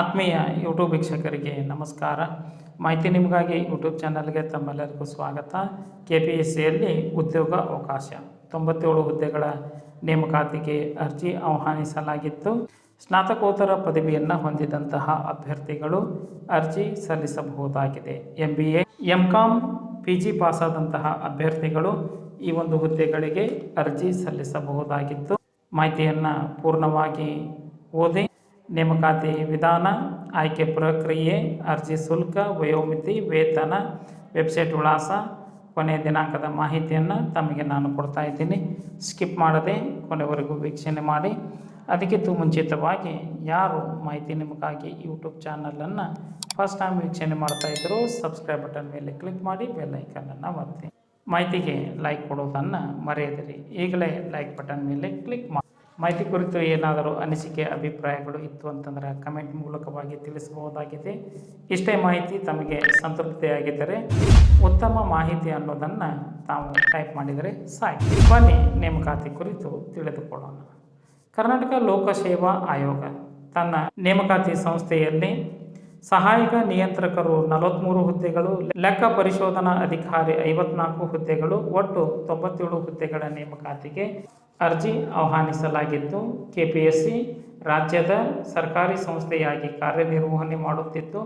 ಆತ್ಮೀಯ ಯೂಟ್ಯೂಬ್ ವೀಕ್ಷಕರಿಗೆ ನಮಸ್ಕಾರ. ಮಾಹಿತಿ ನಿಮಗಾಗಿ ಯೂಟ್ಯೂಬ್ ಚಾನಲ್ಗೆ ತಮ್ಮೆಲ್ಲರಿಗೂ ಸ್ವಾಗತ. KPSCಯಲ್ಲಿ ಉದ್ಯೋಗ ಅವಕಾಶ 97 ಹುದ್ದೆಗಳ ನೇಮಕಾತಿಗೆ ಅರ್ಜಿ ಆಹ್ವಾನಿಸಲಾಗಿತ್ತು. ಸ್ನಾತಕೋತ್ತರ ಪದವಿಯನ್ನು ಹೊಂದಿದಂತಹ ಅಭ್ಯರ್ಥಿಗಳು ಅರ್ಜಿ ಸಲ್ಲಿಸಬಹುದಾಗಿದೆ. MBA, MCom, PG ಪಾಸಾದಂತಹ ಅಭ್ಯರ್ಥಿಗಳು ಈ ಒಂದು ಹುದ್ದೆಗಳಿಗೆ ಅರ್ಜಿ ಸಲ್ಲಿಸಬಹುದಾಗಿತ್ತು. ಮಾಹಿತಿಯನ್ನು ಪೂರ್ಣವಾಗಿ ಓದಿ. ನೇಮಕಾತಿ ವಿಧಾನ, ಆಯ್ಕೆ ಪ್ರಕ್ರಿಯೆ, ಅರ್ಜಿ ಶುಲ್ಕ, ವಯೋಮಿತಿ, ವೇತನ, ವೆಬ್ಸೈಟ್ ವಿಳಾಸ, ಕೊನೆಯ ದಿನಾಂಕದ ಮಾಹಿತಿಯನ್ನು ತಮಗೆ ನಾನು ಕೊಡ್ತಾ ಇದ್ದೀನಿ. ಸ್ಕಿಪ್ ಮಾಡದೆ ಕೊನೆವರೆಗೂ ವೀಕ್ಷಣೆ ಮಾಡಿ. ಅದಕ್ಕಿಂತ ಮುಂಚಿತವಾಗಿ ಯಾರು ಮಾಹಿತಿ ನಿಮಗಾಗಿ ಯೂಟ್ಯೂಬ್ ಚಾನಲನ್ನು ಫಸ್ಟ್ ಟೈಮ್ ವೀಕ್ಷಣೆ ಮಾಡ್ತಾ ಇದ್ದರೂ ಸಬ್ಸ್ಕ್ರೈಬ್ ಬಟನ್ ಮೇಲೆ ಕ್ಲಿಕ್ ಮಾಡಿ ಬೆಲ್ ಐಕನನ್ನು ಒತ್ತಿ. ಮಾಹಿತಿಗೆ ಲೈಕ್ ಕೊಡೋದನ್ನು ಮರೆಯದಿರಿ. ಈಗಲೇ ಲೈಕ್ ಬಟನ್ ಮೇಲೆ ಕ್ಲಿಕ್ ಮಾಡಿ. ಮಾಹಿತಿ ಕುರಿತು ಏನಾದರೂ ಅನಿಸಿಕೆ ಅಭಿಪ್ರಾಯಗಳು ಇತ್ತು ಅಂತಂದರೆ ಕಮೆಂಟ್ ಮೂಲಕವಾಗಿ ತಿಳಿಸಬಹುದಾಗಿದೆ. ಇಷ್ಟೇ ಮಾಹಿತಿ ತಮಗೆ ಸಂತೃಪ್ತಿಯಾಗಿದ್ದರೆ ಉತ್ತಮ ಮಾಹಿತಿ ಅನ್ನೋದನ್ನು ತಾವು ಟೈಪ್ ಮಾಡಿದರೆ ಸಾಕು. ಬನ್ನಿ ನೇಮಕಾತಿ ಕುರಿತು ತಿಳಿದುಕೊಳ್ಳೋಣ. ಕರ್ನಾಟಕ ಲೋಕಸೇವಾ ಆಯೋಗ ತನ್ನ ನೇಮಕಾತಿ ಸಂಸ್ಥೆಯಲ್ಲಿ ಸಹಾಯಕ ನಿಯಂತ್ರಕರು 43 ಹುದ್ದೆಗಳು, ಲೆಕ್ಕ ಪರಿಶೋಧನಾ ಅಧಿಕಾರಿ 54 ಹುದ್ದೆಗಳು, ಒಟ್ಟು 97 ಹುದ್ದೆಗಳ ನೇಮಕಾತಿಗೆ ಅರ್ಜಿ ಆಹ್ವಾನಿಸಲಾಗಿದ್ದು, KPSC ರಾಜ್ಯದ ಸರ್ಕಾರಿ ಸಂಸ್ಥೆಯಾಗಿ ಕಾರ್ಯನಿರ್ವಹಣೆ ಮಾಡುತ್ತಿದ್ದು,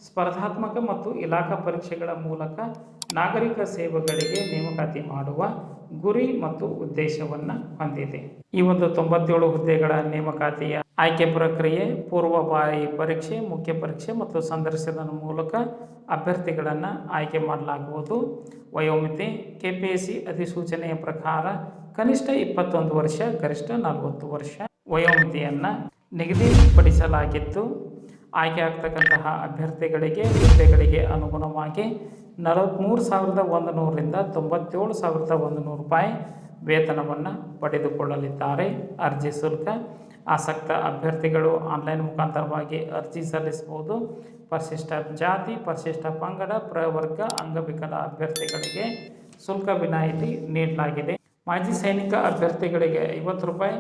ಸ್ಪರ್ಧಾತ್ಮಕ ಮತ್ತು ಇಲಾಖಾ ಪರೀಕ್ಷೆಗಳ ಮೂಲಕ ನಾಗರಿಕ ಸೇವೆಗಳಿಗೆ ನೇಮಕಾತಿ ಮಾಡುವ ಗುರಿ ಮತ್ತು ಉದ್ದೇಶವನ್ನು ಹೊಂದಿದೆ. ಈ ಒಂದು 97 ಹುದ್ದೆಗಳ ನೇಮಕಾತಿಯ ಆಯ್ಕೆ ಪ್ರಕ್ರಿಯೆ ಪೂರ್ವಭಾವಿ ಪರೀಕ್ಷೆ, ಮುಖ್ಯ ಪರೀಕ್ಷೆ ಮತ್ತು ಸಂದರ್ಶನದ ಮೂಲಕ ಅಭ್ಯರ್ಥಿಗಳನ್ನು ಆಯ್ಕೆ ಮಾಡಲಾಗುವುದು. ವಯೋಮಿತಿ KPSC ಅಧಿಸೂಚನೆಯ ಪ್ರಕಾರ ಕನಿಷ್ಠ 21 ವರ್ಷ, ಗರಿಷ್ಠ 40 ವರ್ಷ ವಯೋಮಿತಿಯನ್ನು ನಿಗದಿಪಡಿಸಲಾಗಿದ್ದು, ಆಯ್ಕೆ ಆಗ್ತಕ್ಕಂತಹ ಅಭ್ಯರ್ಥಿಗಳಿಗೆ ಹುದ್ದೆಗಳಿಗೆ ಅನುಗುಣವಾಗಿ 43,100 ರಿಂದ 97,100 ರೂಪಾಯಿ ವೇತನವನ್ನು ಪಡೆದುಕೊಳ್ಳಲಿದ್ದಾರೆ. ಅರ್ಜಿ ಶುಲ್ಕ ಆಸಕ್ತ ಅಭ್ಯರ್ಥಿಗಳು ಆನ್ಲೈನ್ ಮುಖಾಂತರವಾಗಿ ಅರ್ಜಿ ಸಲ್ಲಿಸಬಹುದು. ಪರಿಶಿಷ್ಟ ಜಾತಿ, ಪರಿಶಿಷ್ಟ ಪಂಗಡ, ಪ್ರವರ್ಗ, ಅಂಗವಿಕಲ ಅಭ್ಯರ್ಥಿಗಳಿಗೆ ಶುಲ್ಕ ವಿನಾಯಿತಿ ನೀಡಲಾಗಿದೆ. ಮಾಜಿ ಸೈನಿಕ ಅಭ್ಯರ್ಥಿಗಳಿಗೆ 50 ರೂಪಾಯಿ,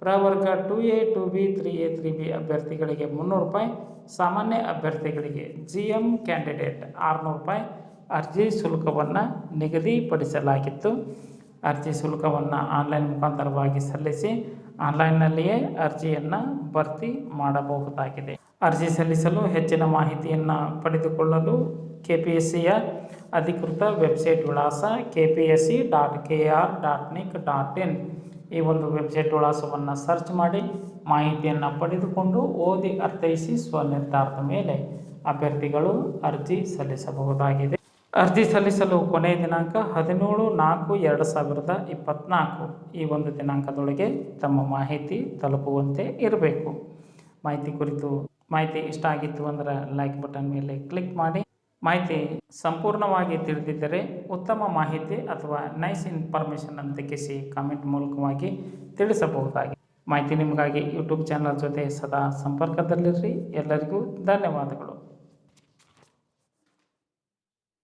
ಪ್ರವರ್ಗ 2A, 2B, 3A, 3B ಅಭ್ಯರ್ಥಿಗಳಿಗೆ 300 ರೂಪಾಯಿ, ಸಾಮಾನ್ಯ ಅಭ್ಯರ್ಥಿಗಳಿಗೆ GM ಕ್ಯಾಂಡಿಡೇಟ್ 600 ರೂಪಾಯಿ ಅರ್ಜಿ ಶುಲ್ಕವನ್ನು ನಿಗದಿಪಡಿಸಲಾಗಿತ್ತು. ಅರ್ಜಿ ಶುಲ್ಕವನ್ನು ಆನ್ಲೈನ್ ಮುಖಾಂತರವಾಗಿ ಸಲ್ಲಿಸಿ ಆನ್ಲೈನ್ನಲ್ಲಿಯೇ ಅರ್ಜಿಯನ್ನು ಭರ್ತಿ ಮಾಡಬಹುದಾಗಿದೆ. ಅರ್ಜಿ ಸಲ್ಲಿಸಲು ಹೆಚ್ಚಿನ ಮಾಹಿತಿಯನ್ನು ಪಡೆದುಕೊಳ್ಳಲು KPSCಯ ಅಧಿಕೃತ ವೆಬ್ಸೈಟ್ ವಿಳಾಸ kpsc.kr.nic.in ಈ ಒಂದು ವೆಬ್ಸೈಟ್ ವಿಳಾಸವನ್ನು ಸರ್ಚ್ ಮಾಡಿ ಮಾಹಿತಿಯನ್ನು ಪಡೆದುಕೊಂಡು ಓದಿ ಅರ್ಥೈಸಿ ಸ್ವನಿರ್ಧಾರದ ಮೇಲೆ ಅಭ್ಯರ್ಥಿಗಳು ಅರ್ಜಿ ಸಲ್ಲಿಸಬಹುದಾಗಿದೆ. ಅರ್ಜಿ ಸಲ್ಲಿಸಲು ಕೊನೆಯ ದಿನಾಂಕ 17/4/2024 ಈ ಒಂದು ದಿನಾಂಕದೊಳಗೆ ತಮ್ಮ ಮಾಹಿತಿ ತಲುಪುವಂತೆ ಇರಬೇಕು. ಮಾಹಿತಿ ಇಷ್ಟ ಆಗಿತ್ತು ಅಂದರೆ ಲೈಕ್ ಬಟನ್ ಮೇಲೆ ಕ್ಲಿಕ್ ಮಾಡಿ. ಮಾಹಿತಿ ಸಂಪೂರ್ಣವಾಗಿ ತಿಳಿದಿದ್ದರೆ ಉತ್ತಮ ಮಾಹಿತಿ ಅಥವಾ ನೈಸ್ ಇನ್ಫಾರ್ಮೇಷನ್ ಅಂತ ಕಿಸಿ ಕಾಮೆಂಟ್ ಮೂಲಕವಾಗಿ ತಿಳಿಸಬಹುದಾಗಿದೆ. ಮಾಹಿತಿ ನಿಮಗಾಗಿ ಯೂಟ್ಯೂಬ್ ಚಾನಲ್ ಜೊತೆ ಸದಾ ಸಂಪರ್ಕದಲ್ಲಿರ್ರಿ. ಎಲ್ಲರಿಗೂ ಧನ್ಯವಾದಗಳು.